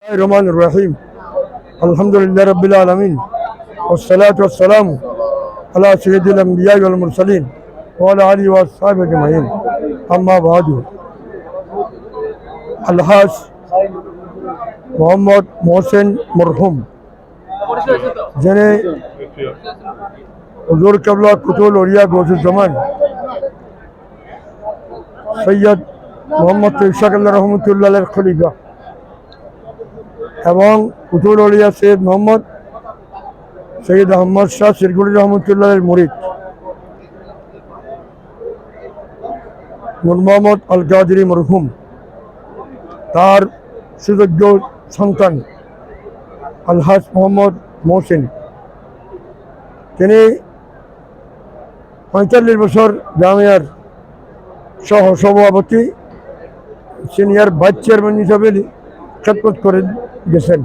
الرحمن الرحيم الحمد لله رب العالمين والصلاة والسلام على سيد الأنبياء والمرسلين وعلى آله وأصحابه أجمعين أما بعد الحاج মোহাম্মদ মোহসেন মরহুম যিনি হুজুর কেবলা কুতুল ওলিয়া গৌসুজ্জামান সৈয়দ মোহাম্মদ ইশাক আল্লাহ রহমতুল্লাহ খলিফা এবং কুতুল ওলিয়া সৈয়দ মোহাম্মদ সৈয়দ আহমদ শাহ শিরকুলি রহমতুল্লাহ মুরিদ নূর মোহাম্মদ আল কাদেরী মরহুম তার সুযোগ্য সন্তান আলহাজ মোহাম্মদ মোহসেন তিনি ৪৫ বছর জামিয়ার সহ সভাপতি সিনিয়র ভাইস চেয়ারম্যান হিসাবে খেদমত করে গেছেন।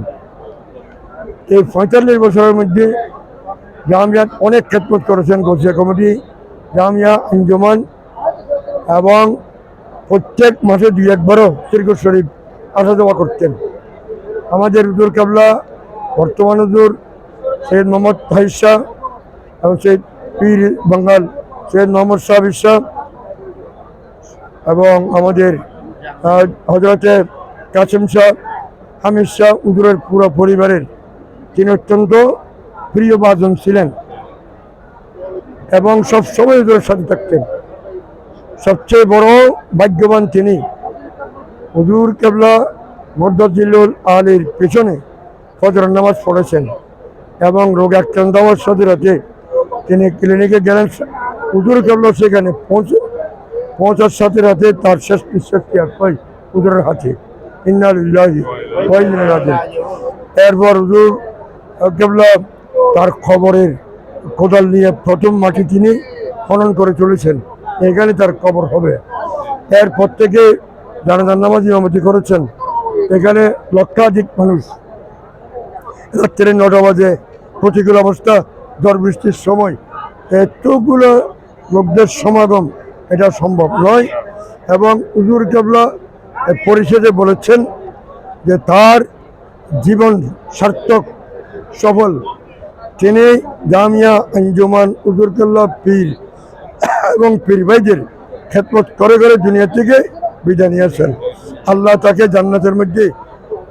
এই ৪৫ বছরের মধ্যে জামিয়াত অনেক খেদমত করেছেন, গোছিয়া কমিটি, জামিয়া আঞ্জুমান, এবং প্রত্যেক মাসে ২-১বারও শিরকুল শরীফ আসা যাওয়া করতেন। আমাদের হুজুর কেবলা বর্তমান হুজুর সৈয়দ মোহাম্মদ তাহির শাহ এবং সৈয়দ পীর বাঙ্গাল সৈয়দ মোহাম্মদ সাহাবির শাহ এবং আমাদের হজরতে কাসেম শাহ, হামিদ শাহ হুজুরের পুরো পরিবারের তিনি অত্যন্ত প্রিয় ভাজন ছিলেন এবং সবসময় হুজুরের সাথে থাকতেন। সবচেয়ে বড় ভাগ্যবান তিনি হুজুর কেবলা মর্দাজিল্লুল আলীর পেছনে ফজর নামাজ পড়েছেন এবং রোগে আক্রান্ত হওয়ার সাথে রাতে তিনি ক্লিনিকে গেলেন। হুজুর কেবলা সেখানে পৌঁছার সাথে রাতে তার শেষ নিঃশ্বাসটি হয় হুজুরের হাতে। ইন্না লিল্লাহি ওয়া ইন্না ইলাইহি রাজিউন। এরপর হুজুর কেবলা তার খবরের কোদাল নিয়ে প্রথম মাটি তিনি খনন করে চলেছেন, এখানে তার কবর হবে। এরপর থেকে জানাজার নামাজ ইমামতি করেছেন। এখানে লক্ষাধিক মানুষ রাত্রে ৯টা বাজে, প্রতিকূল অবস্থা, ঝড় বৃষ্টির সময় এতগুলো লোকদের সমাগম এটা সম্ভব নয়। এবং হুজুর কেবলা পরিষদে বলেছেন যে তার জীবন সার্থক সফল। তিনি জামিয়া আঞ্জুমান হুজুর কেবলা পীর এবং পীর ভাইদের খেদমত করে করে দুনিয়া থেকে বিদায় নিয়েছেন। আল্লাহ তাকে জান্নাতের মধ্যে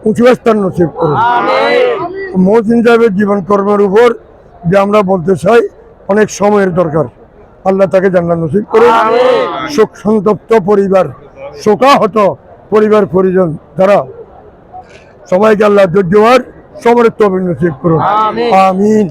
উঁচু স্থান নসিব করুন। মোহসিন সাহেবের জীবন কর্মের উপর যে আমরা বলতে চাই, অনেক সময়ের দরকার। আল্লাহ তাকে জান্নাত নসিব করুন। শোক সন্তপ্ত পরিবার, শোকাহত পরিবার পরিজন যারা, সবাইকে আল্লাহ ধৈর্য আর সবরের তৌফিক নসিব করুন। আমিন।